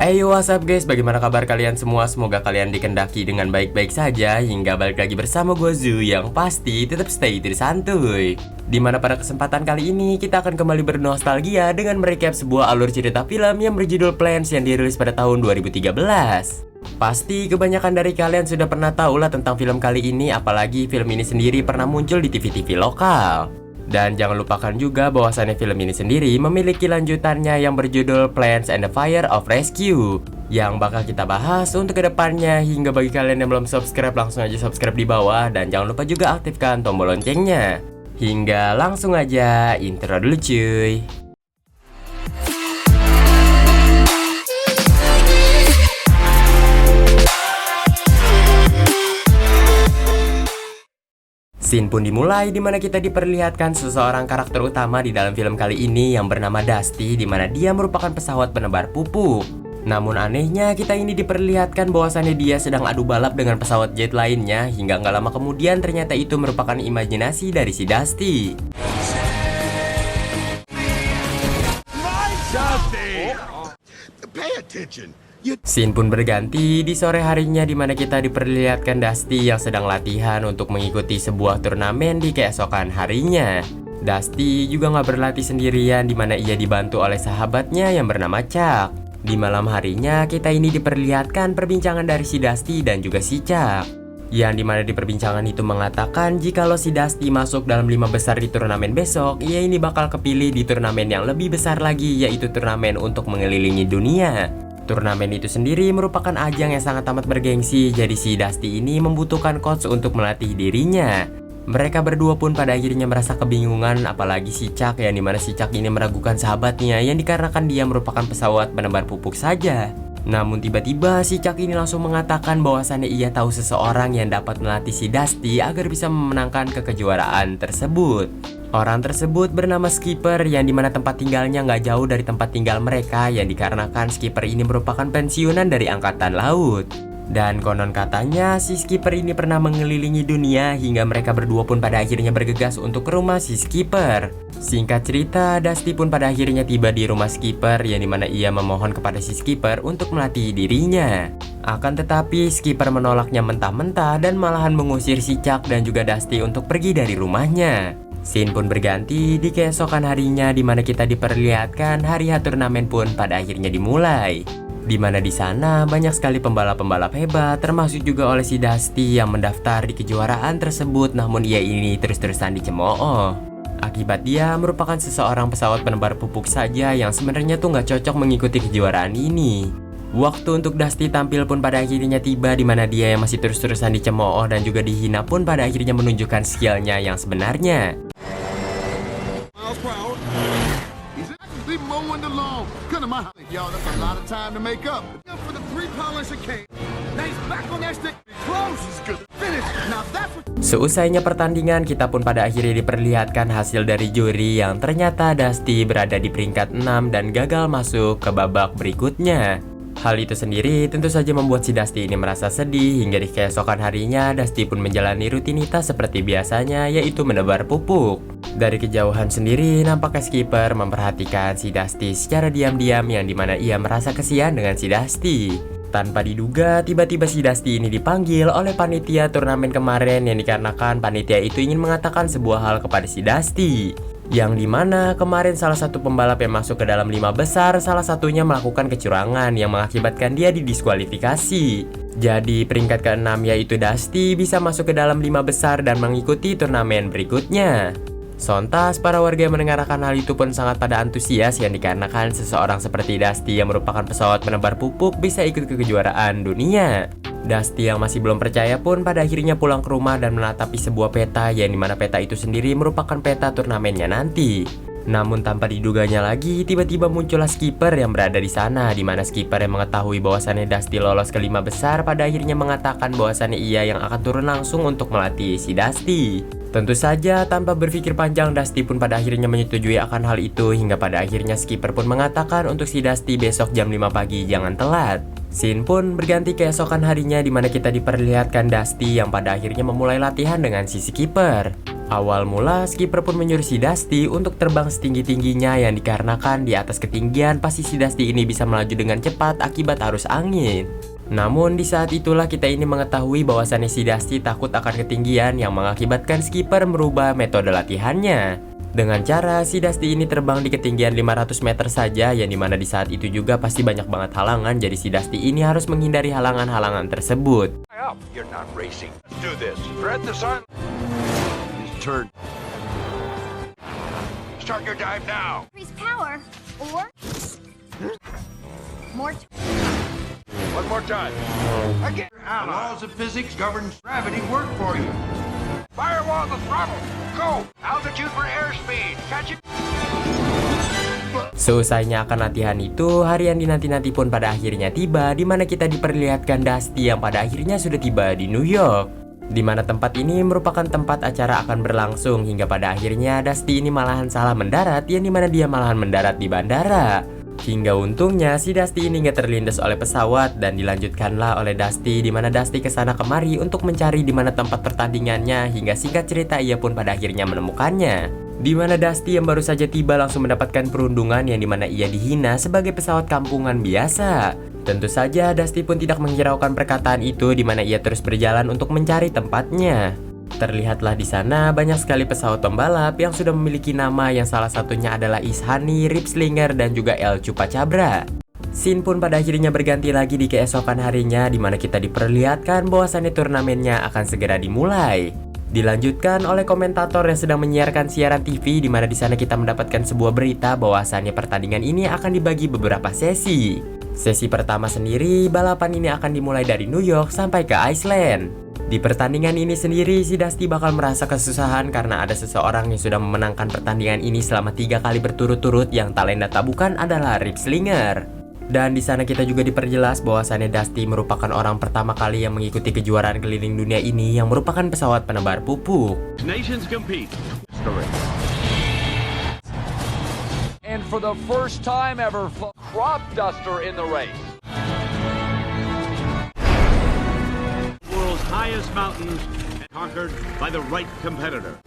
Hey what's up guys, bagaimana kabar kalian semua? Semoga kalian dikendaki dengan baik-baik saja. Hingga balik lagi bersama gue Zu, yang pasti tetap stay santuy. Dimana pada kesempatan kali ini kita akan kembali bernostalgia dengan merecap sebuah alur cerita film yang berjudul Plans yang dirilis pada tahun 2013. Pasti kebanyakan dari kalian sudah pernah tahu lah tentang film kali ini, apalagi film ini sendiri pernah muncul di TV-TV lokal. Dan jangan lupakan juga bahwasannya film ini sendiri memiliki lanjutannya yang berjudul Plants and the Fire of Rescue, yang bakal kita bahas untuk kedepannya. Hingga bagi kalian yang belum subscribe, langsung aja subscribe di bawah. Dan jangan lupa juga aktifkan tombol loncengnya. Hingga langsung aja intro dulu cuy. Scene pun dimulai dimana kita diperlihatkan seseorang karakter utama di dalam film kali ini yang bernama Dusty, dimana dia merupakan pesawat penebar pupuk. Namun anehnya kita ini diperlihatkan bahwasannya dia sedang adu balap dengan pesawat jet lainnya, hingga nggak lama kemudian ternyata itu merupakan imajinasi dari si Dusty. Scene pun berganti di sore harinya dimana kita diperlihatkan Dusty yang sedang latihan untuk mengikuti sebuah turnamen di keesokan harinya. Dusty juga nggak berlatih sendirian, dimana ia dibantu oleh sahabatnya yang bernama Chuck. Di malam harinya kita ini diperlihatkan perbincangan dari si Dusty dan juga si Chuck, yang dimana di perbincangan itu mengatakan jikalau si Dusty masuk dalam 5 besar di turnamen besok, ia ini bakal kepilih di turnamen yang lebih besar lagi, yaitu turnamen untuk mengelilingi dunia. Turnamen itu sendiri merupakan ajang yang sangat amat bergengsi, jadi si Dusty ini membutuhkan coach untuk melatih dirinya. Mereka berdua pun pada akhirnya merasa kebingungan, apalagi si Chuck, yang dimana si Chuck ini meragukan sahabatnya yang dikarenakan dia merupakan pesawat penebar pupuk saja. Namun tiba-tiba si Chuck ini langsung mengatakan bahwasannya ia tahu seseorang yang dapat melatih si Dusty agar bisa memenangkan kejuaraan tersebut. Orang tersebut bernama Skipper, yang dimana tempat tinggalnya nggak jauh dari tempat tinggal mereka, yang dikarenakan Skipper ini merupakan pensiunan dari angkatan laut. Dan konon katanya si Skipper ini pernah mengelilingi dunia, hingga mereka berdua pun pada akhirnya bergegas untuk ke rumah si Skipper. Singkat cerita, Dusty pun pada akhirnya tiba di rumah Skipper, yang dimana ia memohon kepada si Skipper untuk melatih dirinya. Akan tetapi Skipper menolaknya mentah-mentah dan malahan mengusir si Chuck dan juga Dusty untuk pergi dari rumahnya. Scene pun berganti di keesokan harinya dimana kita diperlihatkan hari turnamen pun pada akhirnya dimulai. Dimana di sana banyak sekali pembalap-pembalap hebat, termasuk juga oleh si Dusty yang mendaftar di kejuaraan tersebut, namun ia ini terus-terusan dicemooh. Akibat dia merupakan seseorang pesawat penebar pupuk saja yang sebenarnya tuh nggak cocok mengikuti kejuaraan ini. Waktu untuk Dusty tampil pun pada akhirnya tiba, dimana dia yang masih terus-terusan dicemooh dan juga dihina pun pada akhirnya menunjukkan skillnya yang sebenarnya. Seusainya pertandingan, kita pun pada akhirnya diperlihatkan hasil dari juri, yang ternyata Dusty berada di peringkat 6 dan gagal masuk ke babak berikutnya. Hal itu sendiri tentu saja membuat si Dusty ini merasa sedih, hingga di keesokan harinya Dusty pun menjalani rutinitas seperti biasanya, yaitu menebar pupuk. Dari kejauhan sendiri nampaknya Skipper memperhatikan si Dusty secara diam-diam, yang dimana ia merasa kesian dengan si Dusty. Tanpa diduga, tiba-tiba si Dusty ini dipanggil oleh panitia turnamen kemarin, yang dikarenakan panitia itu ingin mengatakan sebuah hal kepada si Dusty, yang dimana kemarin salah satu pembalap yang masuk ke dalam 5 besar, salah satunya melakukan kecurangan yang mengakibatkan dia didiskualifikasi. Jadi peringkat ke-6 yaitu Dusty bisa masuk ke dalam 5 besar dan mengikuti turnamen berikutnya. Sontas para warga yang mendengarkan hal itu pun sangat pada antusias, yang dikarenakan seseorang seperti Dusty yang merupakan pesawat penebar pupuk bisa ikut ke kejuaraan dunia. Dusty yang masih belum percaya pun pada akhirnya pulang ke rumah dan menatapi sebuah peta, yang dimana peta itu sendiri merupakan peta turnamennya nanti. Namun tanpa diduganya lagi, tiba-tiba muncullah Skipper yang berada di sana, dimana Skipper yang mengetahui bahwasannya Dusty lolos ke 5 besar pada akhirnya mengatakan bahwasannya ia yang akan turun langsung untuk melatih si Dusty. Tentu saja tanpa berpikir panjang, Dusty pun pada akhirnya menyetujui akan hal itu, hingga pada akhirnya Skipper pun mengatakan untuk si Dusty besok jam 5 pagi jangan telat. Scene pun berganti keesokan harinya, dimana kita diperlihatkan Dusty yang pada akhirnya memulai latihan dengan si Skipper. Awal mula, skipper pun menyuruh si Dusty untuk terbang setinggi-tingginya yang dikarenakan di atas ketinggian pasti si Dusty ini bisa melaju dengan cepat akibat arus angin. Namun di saat itulah kita ini mengetahui bahwasannya si Dusty takut akan ketinggian yang mengakibatkan skipper merubah metode latihannya. Dengan cara si Dusty ini terbang di ketinggian 500 meter saja, yang dimana di saat itu juga pasti banyak banget halangan, jadi si Dusty ini harus menghindari halangan-halangan tersebut. Start your dive now. Increase power or more. One more time. Again. The laws of physics govern gravity work for you. Firewall the throttle. Go. Altitude for airspeed. Catch it. Seusainya akan latihan itu, hari yang dinanti-nanti pun pada akhirnya tiba, di mana kita diperlihatkan Dusty yang pada akhirnya sudah tiba di New York. Di mana tempat ini merupakan tempat acara akan berlangsung, hingga pada akhirnya Dusty ini malahan salah mendarat, yang dimana dia malahan mendarat di bandara. Hingga untungnya si Dusty ini nggak terlindas oleh pesawat dan dilanjutkanlah oleh Dusty, di mana Dusty kesana kemari untuk mencari di mana tempat pertandingannya, hingga singkat cerita ia pun pada akhirnya menemukannya. Di mana Dusty yang baru saja tiba langsung mendapatkan perundungan yang dimana ia dihina sebagai pesawat kampungan biasa. Tentu saja Dusty pun tidak menghiraukan perkataan itu, di mana ia terus berjalan untuk mencari tempatnya. Terlihatlah di sana banyak sekali pesawat pembalap yang sudah memiliki nama, yang salah satunya adalah Is Honey, Rip Slinger, dan juga El Chupacabra. Scene pun pada akhirnya berganti lagi di keesokan harinya, di mana kita diperlihatkan bahwasannya turnamennya akan segera dimulai. Dilanjutkan oleh komentator yang sedang menyiarkan siaran TV, di mana di sana kita mendapatkan sebuah berita bahwasannya pertandingan ini akan dibagi beberapa sesi. Sesi pertama sendiri, balapan ini akan dimulai dari New York sampai ke Iceland. Di pertandingan ini sendiri, si Dusty bakal merasa kesusahan karena ada seseorang yang sudah memenangkan pertandingan ini selama 3 kali berturut-turut, yang tak lain dan tak bukan adalah Rip Slinger. Dan di sana kita juga diperjelas bahwasannya Dusty merupakan orang pertama kali yang mengikuti kejuaraan keliling dunia ini, yang merupakan pesawat penebar pupuk. Nations compete. And for the first time ever, crop duster in the race. World's highest mountains conquered by the right competitor.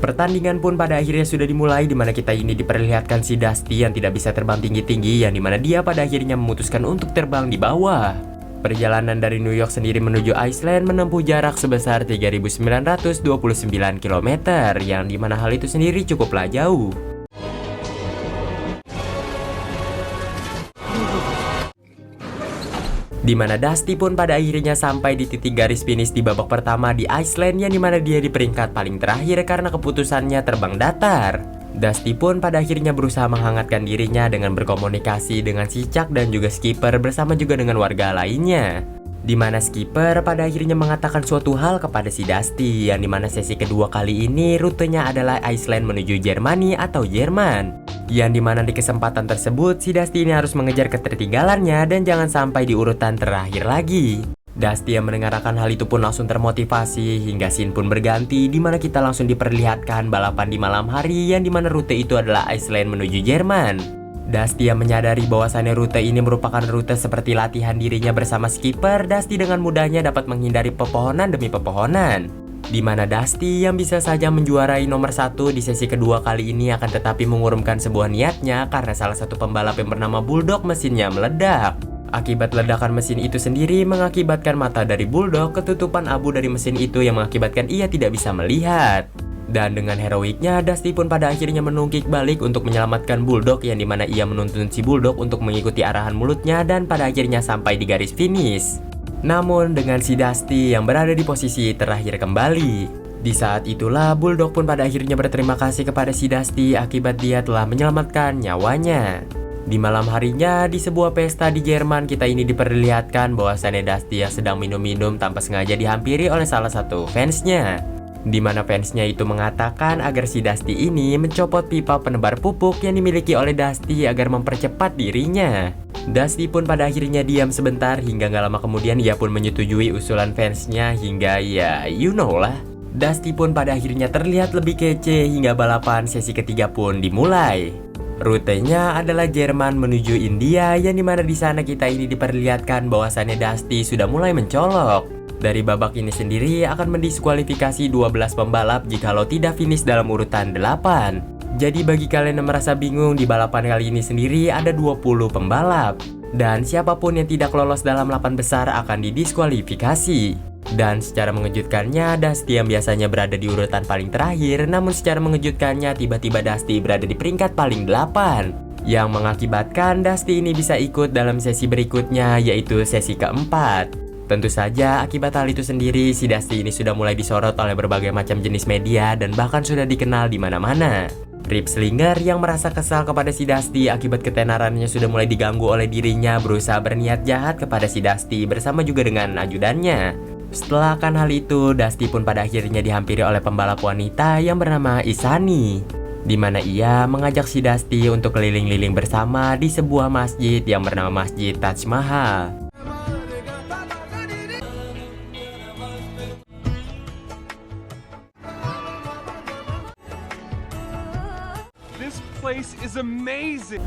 Pertandingan pun pada akhirnya sudah dimulai, di mana kita ini diperlihatkan si Dusty yang tidak bisa terbang tinggi-tinggi, yang dimana dia pada akhirnya memutuskan untuk terbang di bawah. Perjalanan dari New York sendiri menuju Iceland menempuh jarak sebesar 3.929 km, yang dimana hal itu sendiri cukuplah jauh. Di mana Dusty pun pada akhirnya sampai di titik garis finish di babak pertama di Iceland, yang dimana dia di peringkat paling terakhir karena keputusannya terbang datar. Dusty pun pada akhirnya berusaha menghangatkan dirinya dengan berkomunikasi dengan si Chuck dan juga skipper bersama juga dengan warga lainnya. Di mana skipper pada akhirnya mengatakan suatu hal kepada si Dusty, yang dimana sesi kedua kali ini rutenya adalah Iceland menuju Jermani atau Jerman. Yang dimana di kesempatan tersebut si Dusty ini harus mengejar ketertinggalannya dan jangan sampai di urutan terakhir lagi. Dusty yang mendengarkan hal itu pun langsung termotivasi, hingga scene pun berganti, di mana kita langsung diperlihatkan balapan di malam hari, yang dimana rute itu adalah Iceland menuju Jerman. Dusty yang menyadari bahwasannya rute ini merupakan rute seperti latihan dirinya bersama skipper, Dusty dengan mudahnya dapat menghindari pepohonan demi pepohonan. Di mana Dusty yang bisa saja menjuarai nomor 1 di sesi kedua kali ini akan tetapi mengurungkan sebuah niatnya karena salah satu pembalap yang bernama Bulldog mesinnya meledak. Akibat ledakan mesin itu sendiri mengakibatkan mata dari Bulldog ketutupan abu dari mesin itu, yang mengakibatkan ia tidak bisa melihat. Dan dengan heroiknya, Dusty pun pada akhirnya menungkik balik untuk menyelamatkan Bulldog, yang dimana ia menuntun si Bulldog untuk mengikuti arahan mulutnya dan pada akhirnya sampai di garis finish. Namun dengan si Dusty yang berada di posisi terakhir kembali. Di saat itulah Bulldog pun pada akhirnya berterima kasih kepada si Dusty akibat dia telah menyelamatkan nyawanya. Di malam harinya di sebuah pesta di Jerman, kita ini diperlihatkan bahwasannya Dusty yang sedang minum-minum tanpa sengaja dihampiri oleh salah satu fansnya. Di mana fansnya itu mengatakan agar si Dusty ini mencopot pipa penebar pupuk yang dimiliki oleh Dusty agar mempercepat dirinya. Dusty pun pada akhirnya diam sebentar, hingga gak lama kemudian ia pun menyetujui usulan fansnya, hingga ya you know lah. Dusty pun pada akhirnya terlihat lebih kece hingga balapan sesi ketiga pun dimulai. Rutenya adalah Jerman menuju India, yang dimana di sana kita ini diperlihatkan bahwasannya Dusty sudah mulai mencolok. Dari babak ini sendiri akan mendiskualifikasi 12 pembalap jikalau tidak finish dalam urutan 8. Jadi bagi kalian yang merasa bingung, di balapan kali ini sendiri ada 20 pembalap. Dan siapapun yang tidak lolos dalam 8 besar akan didiskualifikasi. Dan secara mengejutkannya, Dusty yang biasanya berada di urutan paling terakhir, namun secara mengejutkannya tiba-tiba Dusty berada di peringkat paling 8, yang mengakibatkan Dusty ini bisa ikut dalam sesi berikutnya, yaitu sesi keempat. Tentu saja akibat hal itu sendiri, si Dusty ini sudah mulai disorot oleh berbagai macam jenis media dan bahkan sudah dikenal di mana-mana. Rip Slinger yang merasa kesal kepada si Dusty akibat ketenarannya sudah mulai diganggu oleh dirinya, berusaha berniat jahat kepada si Dusty bersama juga dengan ajudannya. Setelah akan hal itu, Dusty pun pada akhirnya dihampiri oleh pembalap wanita yang bernama Isani, di mana ia mengajak si Dusty untuk keliling-liling bersama di sebuah masjid yang bernama Masjid Taj Mahal.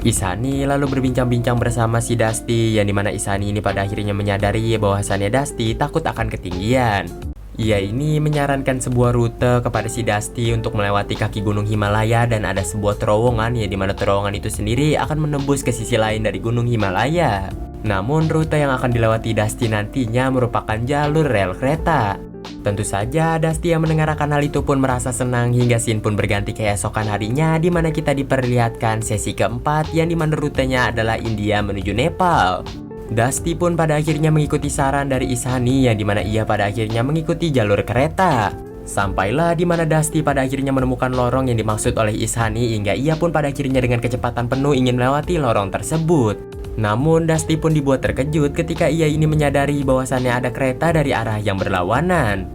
Isani lalu berbincang-bincang bersama si Dusty, yang dimana Isani ini pada akhirnya menyadari bahwasannya Dusty takut akan ketinggian. Ia ini menyarankan sebuah rute kepada si Dusty untuk melewati kaki gunung Himalaya, dan ada sebuah terowongan yang dimana terowongan itu sendiri akan menembus ke sisi lain dari gunung Himalaya. Namun rute yang akan dilewati Dusty nantinya merupakan jalur rel kereta. Tentu saja Dusty yang mendengarkan hal itu pun merasa senang, hingga scene pun berganti keesokan harinya, di mana kita diperlihatkan sesi keempat yang dimana rutenya adalah India menuju Nepal. Dusty pun pada akhirnya mengikuti saran dari Isani, yang dimana ia pada akhirnya mengikuti jalur kereta. Sampailah di mana Dusty pada akhirnya menemukan lorong yang dimaksud oleh Isani, hingga ia pun pada akhirnya dengan kecepatan penuh ingin melewati lorong tersebut. Namun Dusty pun dibuat terkejut ketika ia ini menyadari bahwasannya ada kereta dari arah yang berlawanan.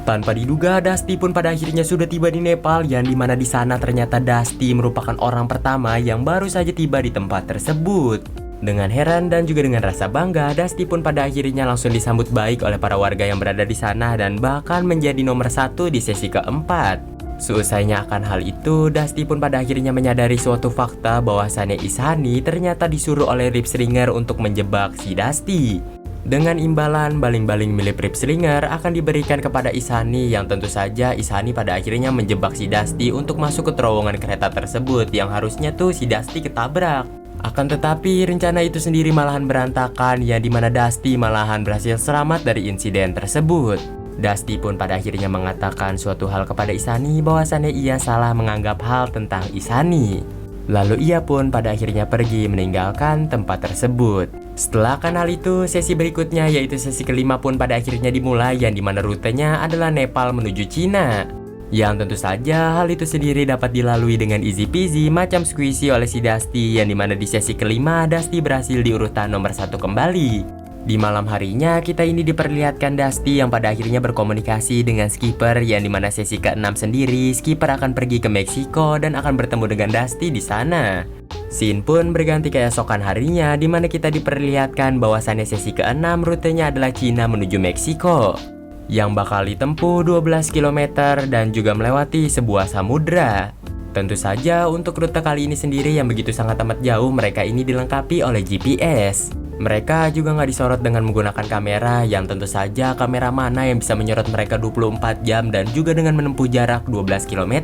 Tanpa diduga, Dusty pun pada akhirnya sudah tiba di Nepal, yang dimana di sana ternyata Dusty merupakan orang pertama yang baru saja tiba di tempat tersebut. Dengan heran dan juga dengan rasa bangga, Dusty pun pada akhirnya langsung disambut baik oleh para warga yang berada di sana dan bahkan menjadi nomor 1 di sesi keempat. Seusainya akan hal itu, Dusty pun pada akhirnya menyadari suatu fakta bahwasannya Isani ternyata disuruh oleh Rip Slinger untuk menjebak si Dusty. Dengan imbalan, baling-baling milik Rip Slinger akan diberikan kepada Isani, yang tentu saja Isani pada akhirnya menjebak si Dusty untuk masuk ke terowongan kereta tersebut, yang harusnya tuh si Dusty ketabrak. Akan tetapi rencana itu sendiri malahan berantakan, yang dimana Dusty malahan berhasil selamat dari insiden tersebut. Dusty pun pada akhirnya mengatakan suatu hal kepada Isani bahwasannya ia salah menganggap hal tentang Isani. Lalu ia pun pada akhirnya pergi meninggalkan tempat tersebut. Setelah akan hal itu, sesi berikutnya yaitu sesi kelima pun pada akhirnya dimulai, yang dimana rutenya adalah Nepal menuju Cina. Yang tentu saja hal itu sendiri dapat dilalui dengan easy peasy macam squishy oleh si Dusty, yang dimana di sesi kelima Dusty berhasil di urutan nomor 1 kembali. Di malam harinya kita ini diperlihatkan Dusty yang pada akhirnya berkomunikasi dengan skipper, yang dimana sesi ke-6 sendiri skipper akan pergi ke Meksiko dan akan bertemu dengan Dusty di sana. Scene pun berganti keesokan harinya, di mana kita diperlihatkan bahwasannya sesi ke-6 rutenya adalah Cina menuju Meksiko, yang bakal ditempuh 12 km dan juga melewati sebuah samudra. Tentu saja untuk rute kali ini sendiri yang begitu sangat amat jauh, mereka ini dilengkapi oleh GPS. Mereka juga nggak disorot dengan menggunakan kamera, yang tentu saja kamera mana yang bisa menyorot mereka 24 jam dan juga dengan menempuh jarak 12 km.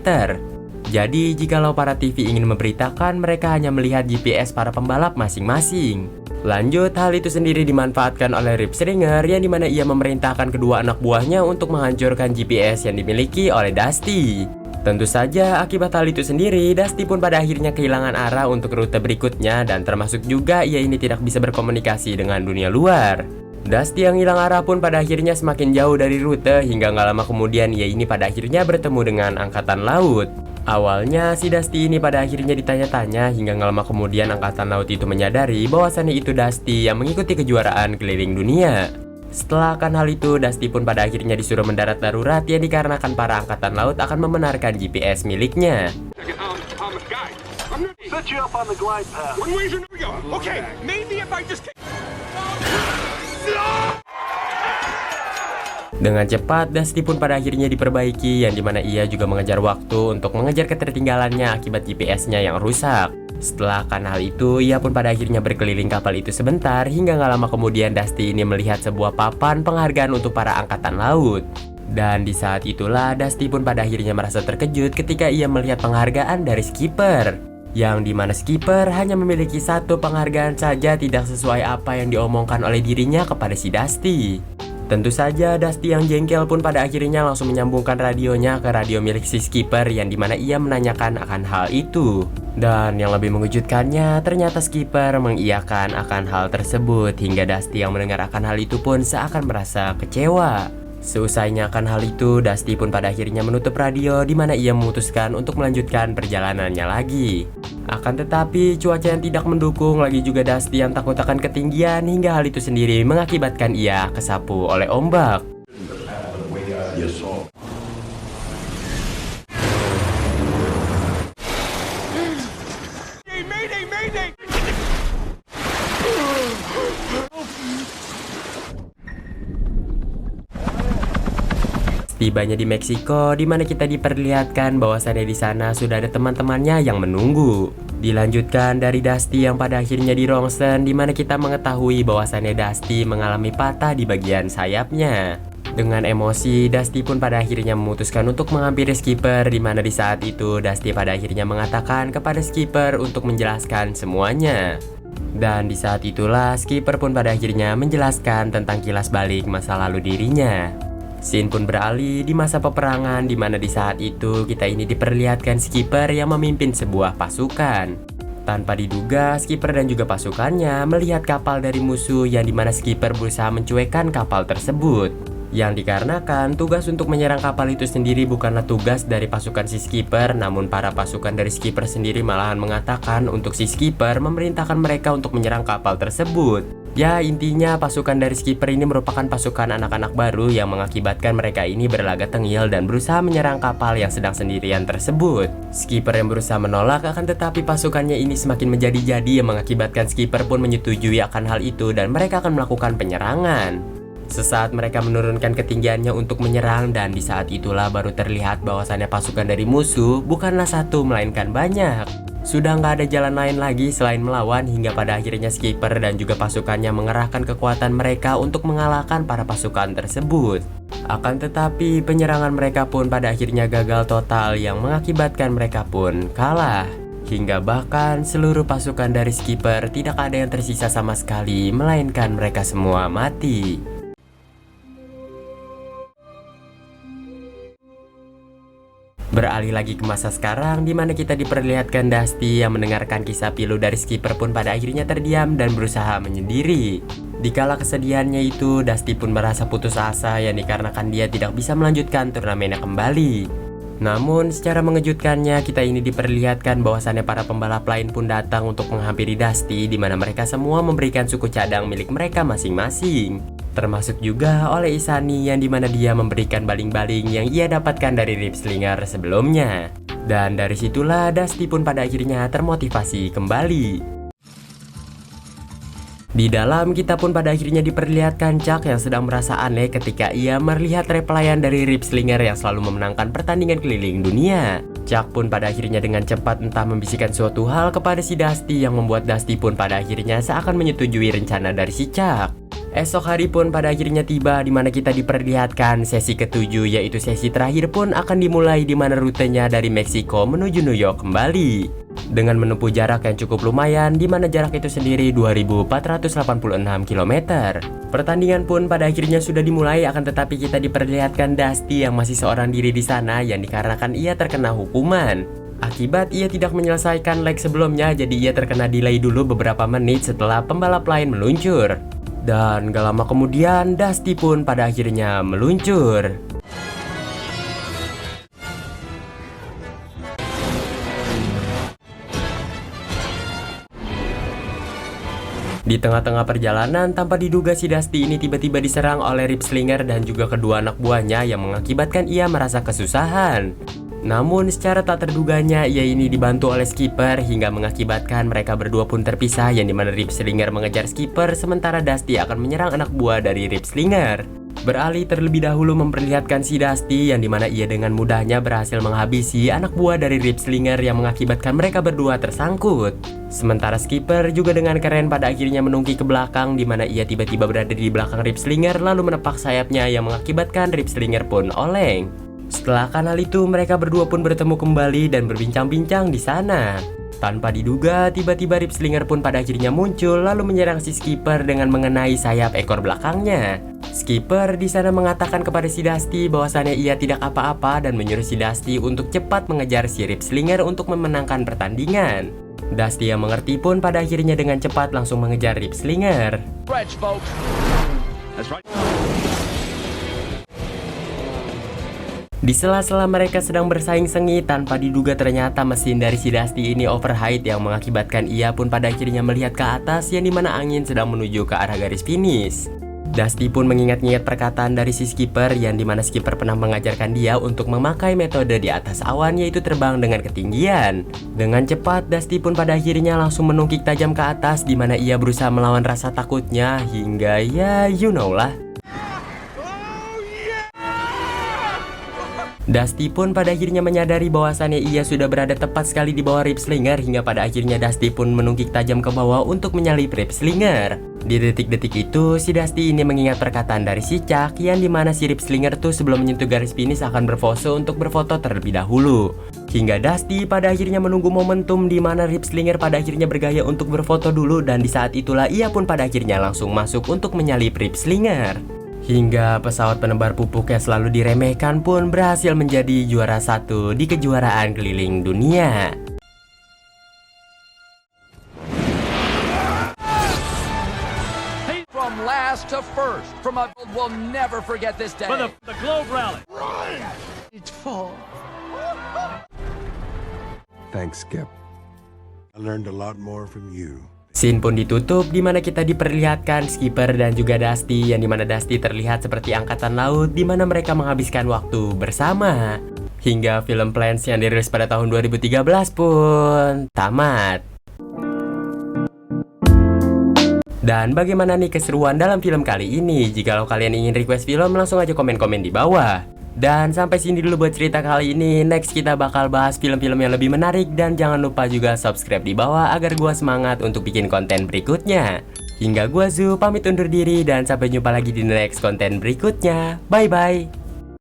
Jadi jikalau para TV ingin memberitakan, mereka hanya melihat GPS para pembalap masing-masing. Lanjut, hal itu sendiri dimanfaatkan oleh Rip Slinger, yang dimana ia memerintahkan kedua anak buahnya untuk menghancurkan GPS yang dimiliki oleh Dusty. Tentu saja akibat hal itu sendiri, Dusty pun pada akhirnya kehilangan arah untuk rute berikutnya, dan termasuk juga ia ini tidak bisa berkomunikasi dengan dunia luar. Dusty yang hilang arah pun pada akhirnya semakin jauh dari rute, hingga gak lama kemudian ia ini pada akhirnya bertemu dengan Angkatan Laut. Awalnya si Dusty ini pada akhirnya ditanya-tanya, hingga gak lama kemudian Angkatan Laut itu menyadari bahwasannya itu Dusty yang mengikuti kejuaraan keliling dunia. Setelah akan hal itu, Dusty pun pada akhirnya disuruh mendarat darurat, ya dikarenakan para Angkatan Laut akan membenarkan GPS miliknya. Set you up on the glide path. Okay, maybe if I just... Dengan cepat, Dusty pun pada akhirnya diperbaiki, yang dimana ia juga mengejar waktu untuk mengejar ketertinggalannya akibat GPS-nya yang rusak. Setelah akan hal itu, ia pun pada akhirnya berkeliling kapal itu sebentar, hingga gak lama kemudian Dusty ini melihat sebuah papan penghargaan untuk para angkatan laut. Dan di saat itulah Dusty pun pada akhirnya merasa terkejut ketika ia melihat penghargaan dari skipper, yang dimana skipper hanya memiliki satu penghargaan saja, tidak sesuai apa yang diomongkan oleh dirinya kepada si Dusty. Tentu saja Dusty yang jengkel pun pada akhirnya langsung menyambungkan radionya ke radio milik si skipper, yang dimana ia menanyakan akan hal itu. Dan yang lebih mengejutkannya, ternyata skipper mengiyakan akan hal tersebut, hingga Dusty yang mendengar akan hal itu pun seakan merasa kecewa. Seusainya akan hal itu, Dusty pun pada akhirnya menutup radio, di mana ia memutuskan untuk melanjutkan perjalanannya lagi. Akan tetapi cuaca yang tidak mendukung, lagi juga Dusty yang takut akan ketinggian, hingga hal itu sendiri mengakibatkan ia kesapu oleh ombak. Tibanya di Meksiko, di mana kita diperlihatkan bahwasannya di sana sudah ada teman-temannya yang menunggu. Dilanjutkan dari Dusty yang pada akhirnya di Ronsen, di mana kita mengetahui bahwasannya Dusty mengalami patah di bagian sayapnya. Dengan emosi, Dusty pun pada akhirnya memutuskan untuk menghampiri skipper, di mana di saat itu Dusty pada akhirnya mengatakan kepada skipper untuk menjelaskan semuanya. Dan di saat itulah skipper pun pada akhirnya menjelaskan tentang kilas balik masa lalu dirinya. Scene pun beralih di masa peperangan, di mana di saat itu kita ini diperlihatkan skipper yang memimpin sebuah pasukan. Tanpa diduga, skipper dan juga pasukannya melihat kapal dari musuh, yang dimana skipper berusaha mencuekkan kapal tersebut. Yang dikarenakan tugas untuk menyerang kapal itu sendiri bukanlah tugas dari pasukan si skipper, namun para pasukan dari skipper sendiri malahan mengatakan untuk si skipper memerintahkan mereka untuk menyerang kapal tersebut. Ya, intinya pasukan dari skipper ini merupakan pasukan anak-anak baru yang mengakibatkan mereka ini berlagak tengil dan berusaha menyerang kapal yang sedang sendirian tersebut. Skipper yang berusaha menolak, akan tetapi pasukannya ini semakin menjadi-jadi, yang mengakibatkan skipper pun menyetujui akan hal itu dan mereka akan melakukan penyerangan. Sesaat mereka menurunkan ketinggiannya untuk menyerang, dan di saat itulah baru terlihat bahwasannya pasukan dari musuh bukanlah satu melainkan banyak. Sudah nggak ada jalan lain lagi selain melawan, hingga pada akhirnya skipper dan juga pasukannya mengerahkan kekuatan mereka untuk mengalahkan para pasukan tersebut. Akan tetapi penyerangan mereka pun pada akhirnya gagal total, yang mengakibatkan mereka pun kalah. Hingga bahkan seluruh pasukan dari skipper tidak ada yang tersisa sama sekali, melainkan mereka semua mati. Beralih lagi ke masa sekarang, di mana kita diperlihatkan Dusty yang mendengarkan kisah pilu dari skipper pun pada akhirnya terdiam dan berusaha menyendiri. Dikala kesedihannya itu, Dusty pun merasa putus asa, yang dikarenakan dia tidak bisa melanjutkan turnamennya kembali. Namun secara mengejutkannya, kita ini diperlihatkan bahwasannya para pembalap lain pun datang untuk menghampiri Dusty, di mana mereka semua memberikan suku cadang milik mereka masing-masing. Termasuk juga oleh Isani, yang dimana dia memberikan baling-baling yang ia dapatkan dari Ripslinger sebelumnya. Dan dari situlah Dusty pun pada akhirnya termotivasi kembali. Di dalam kita pun pada akhirnya diperlihatkan Chuck yang sedang merasa aneh ketika ia melihat repelayan dari Ripslinger yang selalu memenangkan pertandingan keliling dunia. Chuck pun pada akhirnya dengan cepat entah membisikkan suatu hal kepada si Dusty, yang membuat Dusty pun pada akhirnya seakan menyetujui rencana dari si Chuck. Esok hari pun pada akhirnya tiba, di mana kita diperlihatkan sesi ke-7, yaitu sesi terakhir pun akan dimulai, di mana rutenya dari Meksiko menuju New York kembali. Dengan menempuh jarak yang cukup lumayan, di mana jarak itu sendiri 2486 km. Pertandingan pun pada akhirnya sudah dimulai, akan tetapi kita diperlihatkan Dusty yang masih seorang diri di sana, yang dikarenakan ia terkena hukuman. Akibat ia tidak menyelesaikan leg sebelumnya, jadi ia terkena delay dulu beberapa menit setelah pembalap lain meluncur. Dan gak lama kemudian Dusty pun pada akhirnya meluncur. Di tengah-tengah perjalanan, tanpa diduga si Dusty ini tiba-tiba diserang oleh Ripslinger dan juga kedua anak buahnya, yang mengakibatkan ia merasa kesusahan. Namun secara tak terduganya ia ini dibantu oleh Skipper hingga mengakibatkan mereka berdua pun terpisah, yang dimana Rip Slinger mengejar Skipper sementara Dusty akan menyerang anak buah dari Rip Slinger. Beralih terlebih dahulu memperlihatkan si Dusty yang dimana ia dengan mudahnya berhasil menghabisi anak buah dari Rip Slinger yang mengakibatkan mereka berdua tersangkut. Sementara Skipper juga dengan keren pada akhirnya menungki ke belakang dimana ia tiba-tiba berada di belakang Rip Slinger lalu menepak sayapnya yang mengakibatkan Rip Slinger pun oleng. Setelah kanal itu mereka berdua pun bertemu kembali dan berbincang-bincang di sana. Tanpa diduga tiba-tiba Rip Slinger pun pada akhirnya muncul lalu menyerang si Skipper dengan mengenai sayap ekor belakangnya. Skipper di sana mengatakan kepada si Dusty bahwasannya ia tidak apa-apa dan menyuruh si Dusty untuk cepat mengejar si Rip Slinger untuk memenangkan pertandingan. Dusty yang mengerti pun pada akhirnya dengan cepat langsung mengejar Rip Slinger. Stretch, folks. That's right. Di sela-sela mereka sedang bersaing sengit, tanpa diduga ternyata mesin dari si Dusty ini overheat yang mengakibatkan ia pun pada akhirnya melihat ke atas yang dimana angin sedang menuju ke arah garis finish. Dusty pun mengingat-ingat perkataan dari si Skipper yang dimana Skipper pernah mengajarkan dia untuk memakai metode di atas awan, yaitu terbang dengan ketinggian. Dengan cepat Dusty pun pada akhirnya langsung menungkik tajam ke atas dimana ia berusaha melawan rasa takutnya hingga ya you know lah. Dusty pun pada akhirnya menyadari bahwasannya ia sudah berada tepat sekali di bawah Rip Slinger hingga pada akhirnya Dusty pun menungkik tajam ke bawah untuk menyalip Rip Slinger. Di detik-detik itu si Dusty ini mengingat perkataan dari si Chuck yang dimana si Rip Slinger tuh sebelum menyentuh garis finish akan berpose untuk berfoto terlebih dahulu. Hingga Dusty pada akhirnya menunggu momentum di mana Rip Slinger pada akhirnya bergaya untuk berfoto dulu, dan di saat itulah ia pun pada akhirnya langsung masuk untuk menyalip Rip Slinger. Hingga pesawat penebar pupuk yang selalu diremehkan pun berhasil menjadi juara 1 di kejuaraan keliling dunia. From last to first, we'll never forget this day. For the Globe Rally. Thanks, Skip. I learned a lot more from you. Scene pun ditutup di mana kita diperlihatkan Skipper dan juga Dusty yang dimana Dusty terlihat seperti angkatan laut di mana mereka menghabiskan waktu bersama. Hingga film Planes yang dirilis pada tahun 2013 pun tamat. Dan bagaimana nih keseruan dalam film kali ini? Jikalau kalian ingin request film langsung aja komen-komen di bawah. Dan sampai sini dulu buat cerita kali ini. Next kita bakal bahas film-film yang lebih menarik. Dan jangan lupa juga subscribe di bawah agar gua semangat untuk bikin konten berikutnya. Hingga gua Zu pamit undur diri dan sampai jumpa lagi di next konten berikutnya. Bye bye.